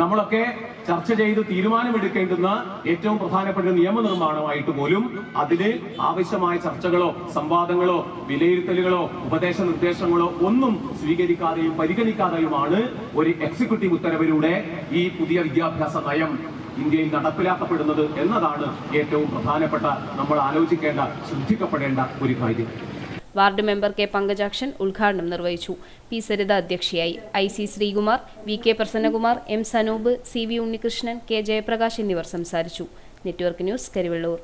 നമ്മളൊക്കെ ചർച്ച ചെയ്ത് തീരുമാനമെടുക്കേണ്ടുന്ന ഏറ്റവും പ്രധാനപ്പെട്ട നിയമനിർമ്മാണമായിട്ട് പോലും അതിന് ആവശ്യമായ ചർച്ചകളോ സംവാദങ്ങളോ വിലയിരുത്തലുകളോ ഉപദേശ നിർദ്ദേശങ്ങളോ ഒന്നും സ്വീകരിക്കാതെയും പരിഗണിക്കാതെയുമാണ് ഒരു എക്സിക്യൂട്ടീവ് ഉത്തരവിലൂടെ ഈ പുതിയ വിദ്യാഭ്യാസ നയം ഇന്ത്യയിൽ നടപ്പിലാക്കപ്പെടുന്നത് എന്നതാണ് ഏറ്റവും പ്രധാനപ്പെട്ട നമ്മൾ ആലോചിക്കേണ്ട, ശ്രദ്ധിക്കപ്പെടേണ്ട ഒരു കാര്യം. വാർഡ് മെമ്പർ K പങ്കജാക്ഷൻ ഉദ്ഘാടനം നിർവഹിച്ചു. P സരിത അധ്യക്ഷയായി. IC Sreekumar, VK Prasannakumar, M Sanoop, CV Unnikrishnan, K Jayaprakash എന്നിവർ സംസാരിച്ചു. Network news, Karivellur.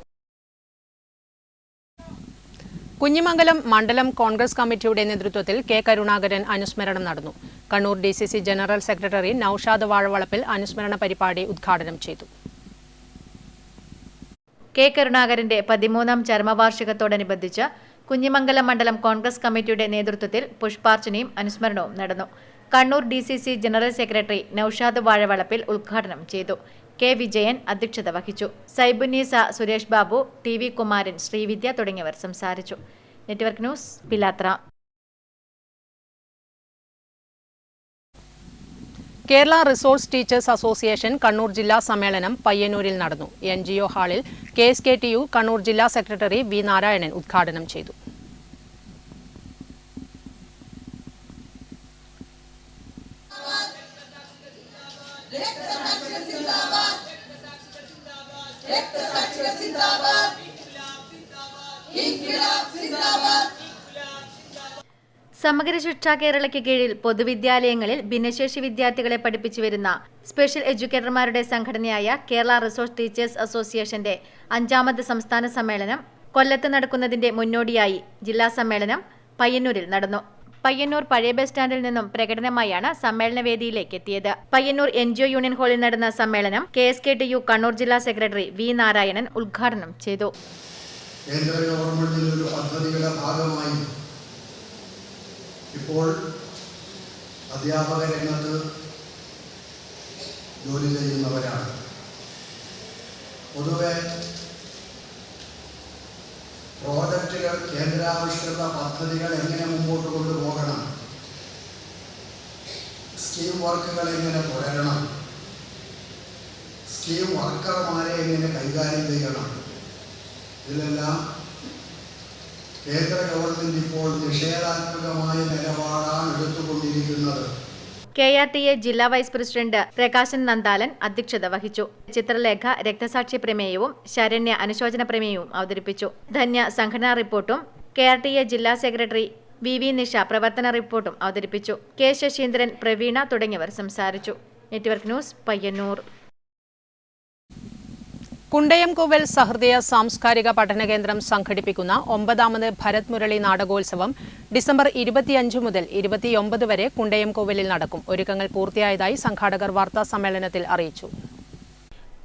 കുഞ്ഞിമംഗലം മണ്ഡലം കോൺഗ്രസ് കമ്മിറ്റിയുടെ നേതൃത്വത്തിൽ K കരുണാകരൻ അനുസ്മരണം നടന്നു. Kannur DCC general secretary Naushad Vazhavalappil അനുസ്മരണ പരിപാടി ഉദ്ഘാടനം ചെയ്തു. K കരുണാകരന്റെ 13ാം ചരമവാർഷികത്തോടനുബന്ധിച്ച് കുഞ്ഞിമംഗലം മണ്ഡലം കോൺഗ്രസ് കമ്മിറ്റിയുടെ നേതൃത്വത്തിൽ പുഷ്പാർച്ചനയും അനുസ്മരണവും നടന്നു. Kannur DCC general secretary Naushad Vazhavalappil ഉദ്ഘാടനം ചെയ്തു. K വിജയൻ അധ്യക്ഷത വഹിച്ചു. സൈബുന്നീസ, സുരേഷ് ബാബു, TV കുമാരൻ, ശ്രീവിദ്യ തുടങ്ങിയവർ സംസാരിച്ചു. Network news, Pilathara. Kerala resource teachers association Kannur ജില്ലാ സമ്മേളനം പയ്യന്നൂരിൽ നടന്നു. NGO ഹാളിൽ KSKTU കണ്ണൂർ ജില്ലാ സെക്രട്ടറി V നാരായണൻ ഉദ്ഘാടനം ചെയ്തു. സമഗ്ര ശിക്ഷ കേരളയ്ക്ക് കീഴിൽ പൊതുവിദ്യാലയങ്ങളിൽ ഭിന്നശേഷി വിദ്യാർത്ഥികളെ പഠിപ്പിച്ചു വരുന്ന സ്പെഷ്യൽ എഡ്യൂക്കേറ്റർമാരുടെ സംഘടനയായ കേരള റിസോഴ്സ് ടീച്ചേഴ്സ് അസോസിയേഷന്റെ 5ാമത് സംസ്ഥാന സമ്മേളനം കൊല്ലത്ത് നടക്കുന്നതിന്റെ മുന്നോടിയായി ജില്ലാ സമ്മേളനം പയ്യന്നൂരിൽ നടന്നു. പയ്യന്നൂർ പഴയ ബസ് സ്റ്റാൻഡിൽ നിന്നും പ്രകടനമായാണ് സമ്മേളനവേദിയിലേക്ക് എത്തിയത്. പയ്യന്നൂർ NGO യൂണിയൻ ഹാളിൽ നടന്ന സമ്മേളനം KSKTU കണ്ണൂർ ജില്ലാ സെക്രട്ടറി V നാരായണൻ ഉദ്ഘാടനം ചെയ്തു. കേന്ദ്ര ഗവൺമെൻറ്റിൻ്റെ ഒരു പദ്ധതിയുടെ ഭാഗമായി ഇപ്പോൾ അധ്യാപക രംഗത്ത് ജോലി ചെയ്യുന്നവരാണ്. പൊതുവെ പ്രോജക്റ്റുകൾ, കേന്ദ്രാവിഷ്കൃത പദ്ധതികൾ എങ്ങനെ മുമ്പോട്ട് കൊണ്ടുപോകണം, സ്കീം വർക്കുകൾ എങ്ങനെ തുടരണം, സ്കീം വർക്കർമാരെ എങ്ങനെ കൈകാര്യം ചെയ്യണം, ഇതിലെല്ലാം കേന്ദ്ര ഗവൺമെന്റ് ഇപ്പോൾ നിഷേധാത്മകമായ നിലപാടാണ് എടുത്തുകൊണ്ടിരിക്കുന്നത്. KRTA ജില്ലാ വൈസ് പ്രസിഡന്റ് പ്രകാശൻ നന്ദാലൻ അധ്യക്ഷത വഹിച്ചു. ചിത്രലേഖ രക്തസാക്ഷി പ്രമേയവും ശരണ്യ അനുശോചന പ്രമേയവും അവതരിപ്പിച്ചു. ധന്യ സംഘടനാ റിപ്പോർട്ടും KRTA ജില്ലാ സെക്രട്ടറി VV നിഷ പ്രവർത്തന റിപ്പോർട്ടും അവതരിപ്പിച്ചു. K ശശീന്ദ്രൻ, പ്രവീണ തുടങ്ങിയവർ സംസാരിച്ചു. Network news, Payyanur. കുണ്ടയംകോവൽ സഹൃദയ സാംസ്കാരിക പഠന കേന്ദ്രം സംഘടിപ്പിക്കുന്ന 9ാമത് ഭരത് മുരളി നാടകോത്സവം ഡിസംബർ 25 മുതൽ 29 വരെ കുണ്ടയംകോവലിൽ നടക്കും. ഒരുക്കങ്ങൾ പൂർത്തിയായതായി സംഘാടകർ വാർത്താ സമ്മേളനത്തിൽ അറിയിച്ചു.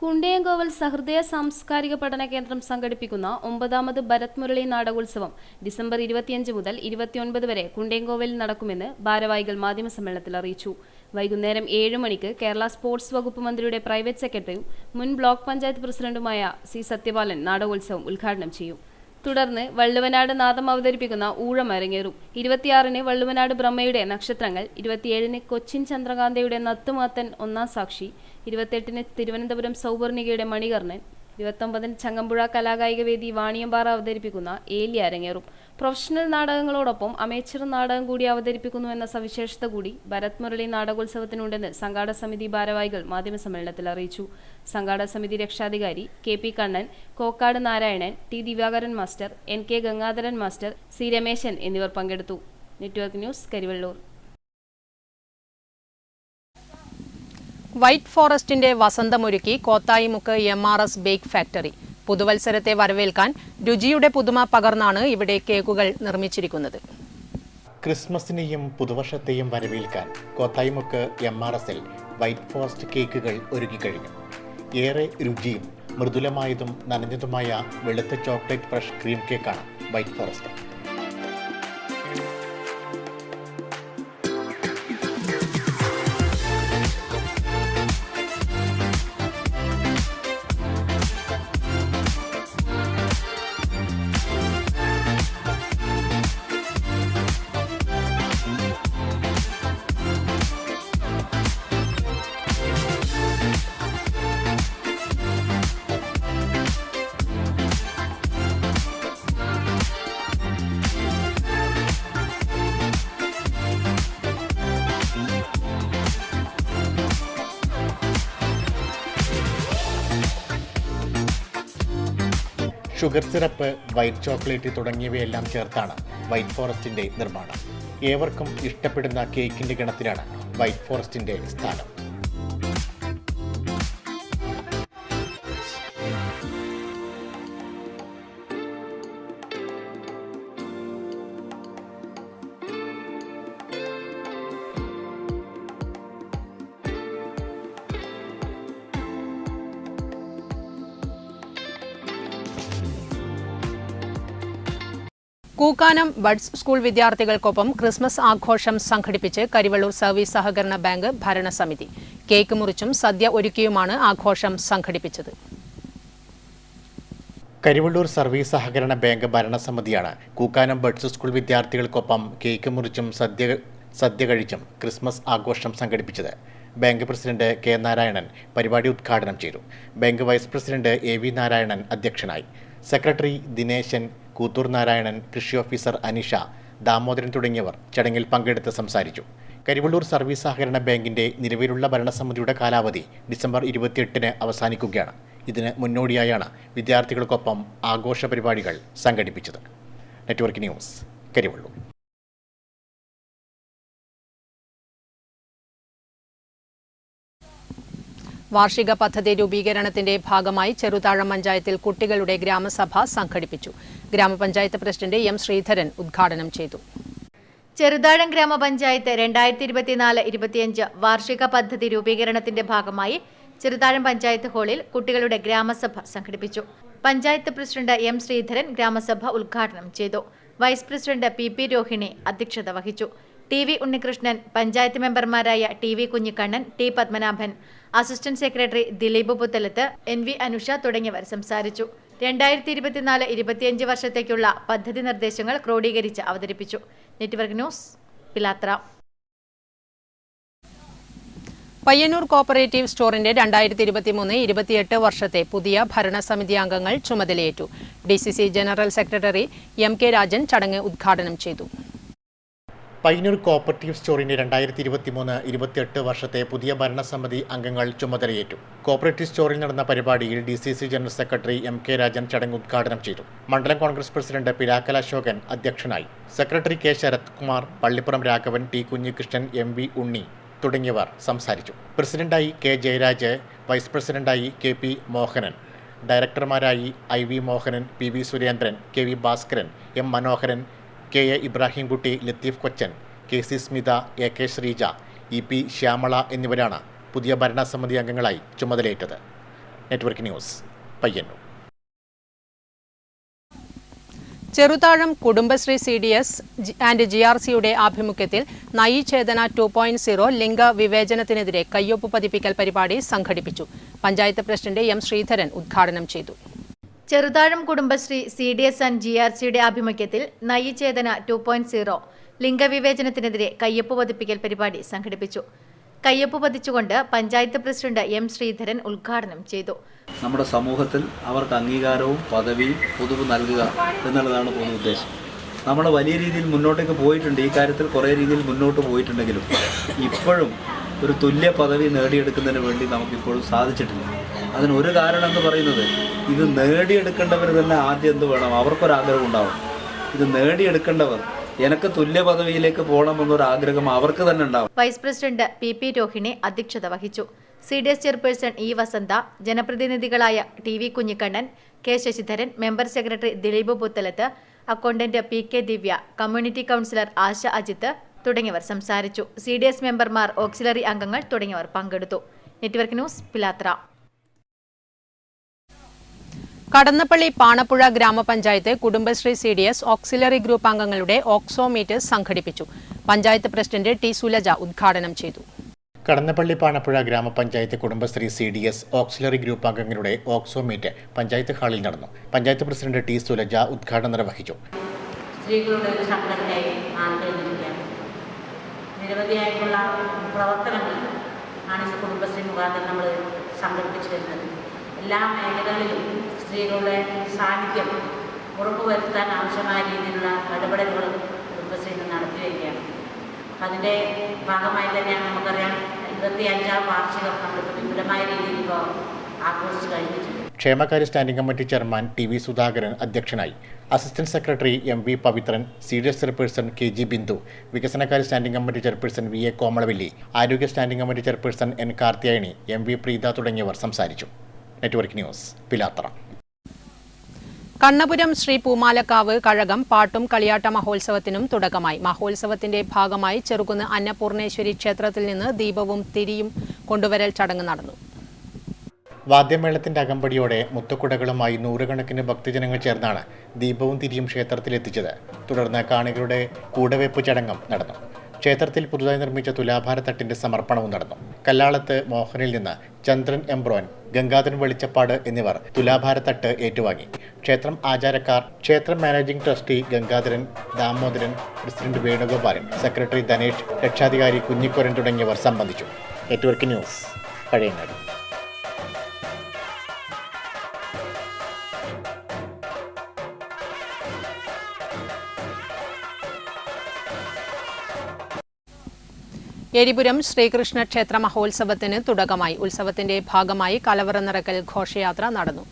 കുണ്ടയംകോവൽ സഹൃദയ സാംസ്കാരിക പഠന കേന്ദ്രം സംഘടിപ്പിക്കുന്ന 9ാമത് ഭരത് മുരളി നാടകോത്സവം ഡിസംബർ 25 മുതൽ 29 വരെ കുണ്ടയംകോവലിൽ നടക്കുമെന്ന് ഭാരവാഹികൾ മാധ്യമസമ്മേളനത്തിൽ അറിയിച്ചു. വൈകുന്നേരം 7 മണിക്ക് കേരള സ്പോർട്സ് വകുപ്പ് മന്ത്രിയുടെ പ്രൈവറ്റ് സെക്രട്ടറിയും മുൻ ബ്ലോക്ക് പഞ്ചായത്ത് പ്രസിഡന്റുമായ C സത്യപാലൻ നാടകോത്സവം ഉദ്ഘാടനം ചെയ്യും. തുടർന്ന് വള്ളുവനാട് നാദം അവതരിപ്പിക്കുന്ന ഊഴം അരങ്ങേറും. 26-ന് വള്ളുവനാട് ബ്രഹ്മയുടെ നക്ഷത്രങ്ങൾ, 27-ന് കൊച്ചിൻ ചന്ദ്രകാന്തയുടെ നത്തുമാത്തൻ ഒന്നാം സാക്ഷി, 28-ന് തിരുവനന്തപുരം സൗവർണികയുടെ മണികർണൻ, 29-ന് ചങ്ങമ്പുഴ കലാകായിക വേദി വാണിയമ്പാറ അവതരിപ്പിക്കുന്ന ഏലി അരങ്ങേറും. പ്രൊഫഷണൽ നാടകങ്ങളോടൊപ്പം അമേച്ചർ നാടകം കൂടി അവതരിപ്പിക്കുന്നു എന്ന സവിശേഷത കൂടി ഭരത് മുരളി നാടകോത്സവത്തിനുണ്ടെന്ന് സംഘാടക സമിതി ഭാരവാഹികൾ മാധ്യമസമ്മേളനത്തിൽ അറിയിച്ചു. സംഘാടക സമിതി രക്ഷാധികാരി KP Kannan, Kokkad Narayanan, T Divakaran master, NK Gangadharan master, C Rameshan എന്നിവർ പങ്കെടുത്തു. Network news, Karivellur. വൈറ്റ് ഫോറസ്റ്റിന്റെ വസന്തമൊരുക്കി കോത്തായിമുക്ക് MRS ബേക്ക് ഫാക്ടറി. പുതുവത്സരത്തെ വരവേൽക്കാൻ രുചിയുടെ പുതുമ പകർന്നാണ് ഇവിടെ കേക്കുകൾ നിർമ്മിച്ചിരിക്കുന്നത്. ക്രിസ്മസിനെയും പുതുവർഷത്തെയും വരവേൽക്കാൻ കോത്തായിമുക്ക് MRSൽ വൈറ്റ് ഫോറസ്റ്റ് കേക്കുകൾ ഒരുക്കിക്കഴിഞ്ഞു. ഏറെ രുചിയും മൃദുലമായതും നനഞ്ഞതുമായ വെളുത്ത ചോക്ലേറ്റ് ഫ്രഷ് ക്രീം കേക്കാണ് white forest. Sugar syrup, white chocolate തുടങ്ങിയവയെല്ലാം ചേർത്താണ് വൈറ്റ് ഫോറസ്റ്റിന്റെ നിർമ്മാണം. ഏവർക്കും ഇഷ്ടപ്പെടുന്ന കേക്കിന്റെ ഗണത്തിലാണ് വൈറ്റ് ഫോറസ്റ്റിന്റെ സ്ഥാനം. കൂക്കാനം ബഡ്സ് സ്കൂൾ വിദ്യാർത്ഥികൾക്കൊപ്പം ക്രിസ്മസ് ആഘോഷം സംഘടിപ്പിച്ച് കരിവള്ളൂർ സർവീസ് സഹകരണ ബാങ്ക് ഭരണസമിതി. കേക്ക് മുറിച്ചും സദ്യ ഒരുക്കിയുമാണ് ആഘോഷം സംഘടിപ്പിച്ചത്. കരിവള്ളൂർ സർവീസ് സഹകരണ ബാങ്ക് ഭരണസമിതിയാണ് കൂക്കാനം ബഡ്സ് സ്കൂൾ വിദ്യാർത്ഥികൾക്കൊപ്പം കേക്ക് മുറിച്ചും സദ്യ കഴിച്ചും ക്രിസ്മസ് ആഘോഷം സംഘടിപ്പിച്ചത്. ബാങ്ക് പ്രസിഡന്റ് K നാരായണൻ പരിപാടി ഉദ്ഘാടനം ചെയ്തു. Bank vice president AV Narayanan അധ്യക്ഷനായി. സെക്രട്ടറി ദിനേശൻ, കൂത്തൂർ നാരായണൻ, കൃഷി ഓഫീസർ അനിഷ, ദാമോദരൻ തുടങ്ങിയവർ ചടങ്ങിൽ പങ്കെടുത്ത് സംസാരിച്ചു. കരിവള്ളൂർ സർവീസ് സഹകരണ ബാങ്കിന്റെ നിലവിലുള്ള ഭരണസമിതിയുടെ കാലാവധി ഡിസംബർ 28-ന് അവസാനിക്കുകയാണ്. ഇതിന് മുന്നോടിയായാണ് വിദ്യാർത്ഥികൾക്കൊപ്പം ആഘോഷ പരിപാടികൾ സംഘടിപ്പിച്ചത്. Network news, Karivellur. വാർഷിക പദ്ധതി രൂപീകരണത്തിന്റെ ഭാഗമായി ചെറുതാഴം പഞ്ചായത്തിൽ കുട്ടികളുടെ ഗ്രാമസഭ സംഘടിപ്പിച്ചു. ഗ്രാമപഞ്ചായത്ത് പ്രസിഡന്റ് M ശ്രീധരൻ ഉദ്ഘാടനം ചെയ്തു. ചെറുതാഴം ഗ്രാമപഞ്ചായത്ത് 2024-25 വാർഷിക പദ്ധതി രൂപീകരണത്തിന്റെ ഭാഗമായി ചെറുതാഴം പഞ്ചായത്ത് ഹാളിൽ കുട്ടികളുടെ ഗ്രാമസഭ സംഘടിപ്പിച്ചു. പഞ്ചായത്ത് പ്രസിഡന്റ് എം ശ്രീധരൻ ഗ്രാമസഭ ഉദ്ഘാടനം ചെയ്തു. വൈസ് പ്രസിഡന്റ് പി രോഹിണി അധ്യക്ഷത വഹിച്ചു. ടി ഉണ്ണികൃഷ്ണൻ, പഞ്ചായത്ത് മെമ്പർമാരായ T Kunhikkannan, T Padmanabhan, assistant secretary Dileep Puthalath, NV Anusha തുടങ്ങിയവർ സംസാരിച്ചു. 2024-25 വർഷത്തേക്കുള്ള പദ്ധതി നിർദ്ദേശങ്ങൾ ക്രോഡീകരിച്ച് അവതരിപ്പിച്ചു. Network news, Pilathara. Payyanur cooperative സ്റ്റോറിന്റെ 2023-28 വർഷത്തെ പുതിയ ഭരണസമിതി അംഗങ്ങൾ ചുമതലയേറ്റു. DCC general secretary MK Rajan ചടങ്ങ് ഉദ്ഘാടനം ചെയ്തു. പയ്യന്നൂർ കോപ്പറേറ്റീവ് സ്റ്റോറിന്റെ 2023-28 വർഷത്തെ പുതിയ ഭരണസമിതി അംഗങ്ങൾ ചുമതലയേറ്റു. കോപ്പറേറ്റീവ് സ്റ്റോറിൽ നടന്ന പരിപാടിയിൽ DCC general secretary MK Rajan ചടങ്ങ് ഉദ്ഘാടനം ചെയ്തു. മണ്ഡലം കോൺഗ്രസ് പ്രസിഡന്റ് പിലാക്കൽ അശോകൻ അധ്യക്ഷനായി. Secretary K Sarath Kumar, Pallippuram Raghavan, T Kunhikrishnan, MV Unni തുടങ്ങിയവർ സംസാരിച്ചു. പ്രസിഡന്റായി K ജയരാജ്, വൈസ് പ്രസിഡന്റായി KP മോഹനൻ, ഡയറക്ടർമാരായി IV Mohanan, PV Surendran, KV Bhaskaran, M Manoharan, KA Ibrahimkutty, Latheef Kochan, KC Smitha, AK Sreeja, EP Shyamala എന്നിവരാണ് പുതിയ ഭരണസമിതി അംഗങ്ങളായി ചുമതലയേറ്റത്. Network news, Payyanur. Cheruthazham Kudumbashree CDS and GRCയുടെ ആഭിമുഖ്യത്തിൽ നയി ചേതന 2.0 ലിംഗ വിവേചനത്തിനെതിരെ കയ്യൊപ്പ് പതിപ്പിക്കൽ പരിപാടി സംഘടിപ്പിച്ചു. പഞ്ചായത്ത് പ്രസിഡന്റ് M ശ്രീധരൻ ഉദ്ഘാടനം ചെയ്തു. ചെറുതാഴം കുടുംബശ്രീ CDS ആൻഡ് GRCയുടെ ആഭിമുഖ്യത്തിൽ നയി ചേതന 2.0 ലിംഗവിവേചനത്തിനെതിരെ കയ്യൊപ്പ് പതിപ്പിക്കൽ പരിപാടി സംഘടിപ്പിച്ചു. കയ്യൊപ്പ് പതിച്ചുകൊണ്ട് പഞ്ചായത്ത് പ്രസിഡന്റ് M ശ്രീധരൻ ഉദ്ഘാടനം ചെയ്തു. നമ്മുടെ സമൂഹത്തിൽ അവർക്ക് അംഗീകാരവും പദവിയും പൊതുവ് നൽകുക എന്നുള്ളതാണ് പൊതു ഉദ്ദേശം. നമ്മൾ വലിയ രീതിയിൽ മുന്നോട്ടേക്ക് പോയിട്ടുണ്ട്. ഈ കാര്യത്തിൽ കുറേ രീതിയിൽ മുന്നോട്ട് പോയിട്ടുണ്ടെങ്കിലും ഇപ്പോഴും ഒരു തുല്യ പദവി നേടിയെടുക്കുന്നതിന് വേണ്ടി നമുക്കിപ്പോഴും സാധിച്ചിട്ടില്ല. അതിനൊരു കാരണം എന്ന് പറയുന്നത് ഇത് നേടിയെടുക്കേണ്ടവർ തന്നെ ആദ്യം എന്ത് വേണം, അവർക്കൊരാഗ്രഹം ഉണ്ടാവും. ഇത് നേടിയെടുക്കേണ്ടവർ എനിക്ക് തുല്യ പദവിയിലേക്ക് പോകണമെന്നൊരാഗ്രഹം അവർക്ക് തന്നെ ഉണ്ടാവും. വൈസ് പ്രസിഡന്റ് PP രോഹിണി അധ്യക്ഷത വഹിച്ചു. CDS ചെയർപേഴ്സൺ E വസന്ത, ജനപ്രതിനിധികളായ TV Kunhikkannan, K Sasidharan, member secretary Dileep Puthalath, accountant PK Divya, community counsellor Asha Ajith തുടങ്ങിയവർ സംസാരിച്ചു. CDS മെമ്പർമാർ, ഓക്സിലറി അംഗങ്ങൾ തുടങ്ങിയവർ പങ്കെടുത്തു. Network news, Pilathara. കടന്നപ്പള്ളി പാണപ്പുഴ ഗ്രാമപഞ്ചായത്ത് കുടുംബശ്രീ CDS ഓക്സിലറി ഗ്രൂപ്പ് അംഗങ്ങളുടെ ഓക്സോ മീറ്റ് സംഘടിപ്പിച്ചു. പഞ്ചായത്ത് പ്രസിഡന്റ് T സുലജ ഉദ്ഘാടനം ചെയ്തു. കടന്നപ്പള്ളി പാണപ്പുഴ ഗ്രാമപഞ്ചായത്ത് കുടുംബശ്രീ CDS ഓക്സിലറി ഗ്രൂപ്പ് അംഗങ്ങളുടെ ഓക്സോ മീറ്റ് പഞ്ചായത്ത് ഹാളിൽ നടന്നു. പഞ്ചായത്ത് പ്രസിഡന്റ് T സുലജ ഉദ്ഘാടനം നിർവഹിച്ചു. സ്ത്രീകളുടെ ഒരു സംഘടനയായി മാറിക്കഴിഞ്ഞിരിക്കുകയാണ്. നിരവധിയായിട്ടുള്ള പ്രവർത്തനങ്ങൾ ആണ് ഈ കുടുംബശ്രീ മുഖാന്തരം നമ്മൾ സംഘടിപ്പിച്ചു വരുന്നത്. എല്ലാ മേഖലകളിലും സ്ത്രീകളുടെ സാന്നിധ്യം ഉറപ്പുവരുത്താൻ ആവശ്യമായ രീതിയിലുള്ള ഇടപെടലുകൾ കുടുംബശ്രീ നടത്തി വരികയാണ്. അതിൻ്റെ ഭാഗമായി തന്നെയാണ് നമുക്കറിയാം 25ാം വാർഷികം നമ്മൾ വിപുലമായ രീതിയിൽ ഇപ്പോൾ ആഘോഷിച്ച് കഴിഞ്ഞിട്ടുണ്ട്. ക്ഷേമകാര്യ standing committee chairman TV Sudhakaran അധ്യക്ഷനായി. Assistant secretary MV Pavithran, CDS chairperson KG Bindu, വികസനകാര്യ standing committee chairperson VA Komalavalli, ആരോഗ്യ standing committee chairperson N Karthiyayani, MV Preetha തുടങ്ങിയവർ സംസാരിച്ചു. Network news, Pilathara. കണ്ണപുരം ശ്രീ പൂമാലക്കാവ് കഴകം പാട്ടും കളിയാട്ട മഹോത്സവത്തിനും തുടക്കമായി. മഹോത്സവത്തിന്റെ ഭാഗമായി ചെറുകുന്ന് അന്നപൂർണേശ്വരി ക്ഷേത്രത്തിൽ നിന്ന് ദീപവും തിരിയും കൊണ്ടുവരൽ ചടങ്ങ് നടന്നു. വാദ്യമേളത്തിന്റെ അകമ്പടിയോടെ മുത്തുക്കുടകളുമായി നൂറുകണക്കിന് ഭക്തജനങ്ങൾ ചേർന്നാണ് ദീപവും തിരിയും ക്ഷേത്രത്തിലെത്തിച്ചത്. തുടർന്ന് കാണികളുടെ കൂടവയ്പ് ചടങ്ങും നടന്നു. ക്ഷേത്രത്തിൽ പുതുതായി നിർമ്മിച്ച തുലാഭാരത്തട്ടിന്റെ സമർപ്പണവും നടന്നു. കല്ലാളത്ത് മോഹനിൽ നിന്ന് ചന്ദ്രൻ എംബ്രോൻ, ഗംഗാധരൻ വെളിച്ചപ്പാട് എന്നിവർ തുലാഭാരത്തട്ട് ഏറ്റുവാങ്ങി. ക്ഷേത്രം ആചാരക്കാർ, ക്ഷേത്രം managing trustee Gangadharan, Damodaran, president Venugopalan, secretary Dhanesh, രക്ഷാധികാരി കുഞ്ഞിക്കുരൻ തുടങ്ങിയവർ സംബന്ധിച്ചു. Network news, Pazhayangadi. എരിപുരം ശ്രീകൃഷ്ണ ക്ഷേത്ര മഹോത്സവത്തിന് തുടക്കമായി. ഉത്സവത്തിന്റെ ഭാഗമായി കലവറ നിറക്കൽ ഘോഷയാത്ര നടന്നു.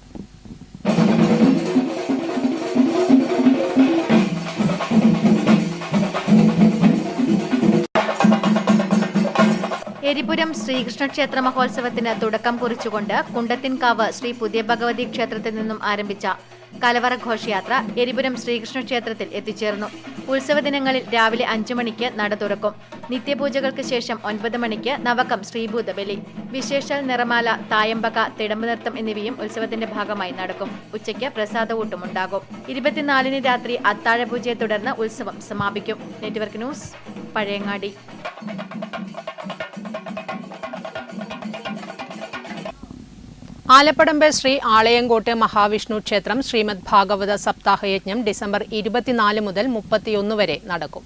എരിപുരം ശ്രീകൃഷ്ണ ക്ഷേത്ര മഹോത്സവത്തിന് തുടക്കം കുറിച്ചുകൊണ്ട് കുണ്ടത്തിൻകാവ് ശ്രീ പുതിയ ഭഗവതി ക്ഷേത്രത്തിൽ നിന്നും ആരംഭിച്ച കലവറ ഘോഷയാത്ര എരിപുരം ശ്രീകൃഷ്ണ ക്ഷേത്രത്തിൽ എത്തിച്ചേർന്നു. ഉത്സവ ദിനങ്ങളിൽ രാവിലെ 5 മണിക്ക് നട തുറക്കും. നിത്യപൂജകൾക്ക് ശേഷം 9 മണിക്ക് നവകം ശ്രീഭൂതബലി, വിശേഷാൽ നിറമാല, തായമ്പക, തിടമ്പ് നൃത്തം എന്നിവയും ഉത്സവത്തിന്റെ ഭാഗമായി നടക്കും. ഉച്ചയ്ക്ക് പ്രസാദകൂട്ടുമുണ്ടാകും. 24-ന് രാത്രി അത്താഴപൂജയെ തുടർന്ന് ഉത്സവം സമാപിക്കും. Network news, Pazhayangadi. ആലപ്പടമ്പ് ശ്രീ ആളയങ്കോട്ട് മഹാവിഷ്ണു ക്ഷേത്രം ശ്രീമദ് ഭാഗവത സപ്താഹയജ്ഞം ഡിസംബർ 24 മുതൽ 31 വരെ നടക്കും.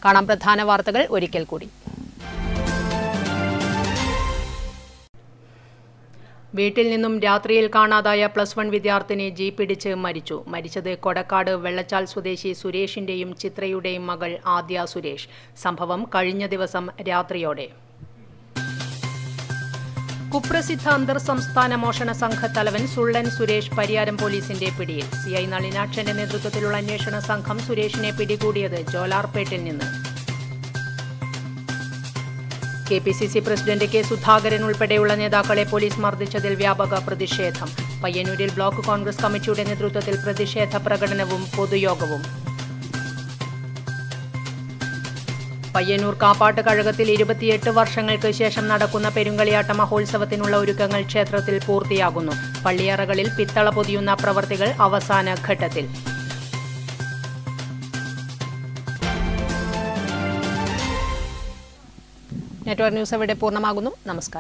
കാണാം പ്രധാന വാർത്തകൾ ഒരിക്കൽ കൂടി. വീട്ടിൽ നിന്നും രാത്രിയിൽ കാണാതായ +1 വിദ്യാർത്ഥിനി ജീപ്പ് ഇടിച്ച് മരിച്ചു. മരിച്ചത് കൊടക്കാട് വെള്ളച്ചാൽ സ്വദേശി സുരേഷിന്റെയും ചിത്രയുടെയും മകൾ ആദ്യ സുരേഷ്. സംഭവം കഴിഞ്ഞ ദിവസം രാത്രിയോടെ. കുപ്രസിദ്ധ അന്തർ സംസ്ഥാന മോഷണ സംഘ തലവൻ സുള്ളൻ സുരേഷ് പരിയാരം പോലീസിന്റെ പിടിയിൽ. CI നളിനാക്ഷന്റെ നേതൃത്വത്തിലുള്ള അന്വേഷണ സംഘം സുരേഷിനെ പിടികൂടിയത് ജോലാർപേട്ടിൽ നിന്ന്. KPCC പ്രസിഡന്റ് കെ സുധാകരൻ ഉൾപ്പെടെയുള്ള നേതാക്കളെ പോലീസ് മർദ്ദിച്ചതിൽ വ്യാപക പ്രതിഷേധം. പയ്യന്നൂരിൽ ബ്ലോക്ക് കോൺഗ്രസ് കമ്മിറ്റിയുടെ നേതൃത്വത്തിൽ പ്രതിഷേധ പ്രകടനവും പൊതുയോഗവും. പയ്യന്നൂർ കാപ്പാട്ട് കഴകത്തിൽ 28 വർഷങ്ങൾക്ക് ശേഷം നടക്കുന്ന പെരുങ്കളിയാട്ട മഹോത്സവത്തിനുള്ള ഒരുക്കങ്ങൾ ക്ഷേത്രത്തിൽ പൂർത്തിയാകുന്നു. പള്ളിയറകളിൽ പിത്തള പൊതിയുന്ന പ്രവർത്തികൾ അവസാന ഘട്ടത്തിൽ. നെറ്റ്വർക്ക് ന്യൂസ് ഇവിടെ പൂർണ്ണമാകുന്നു. നമസ്കാരം.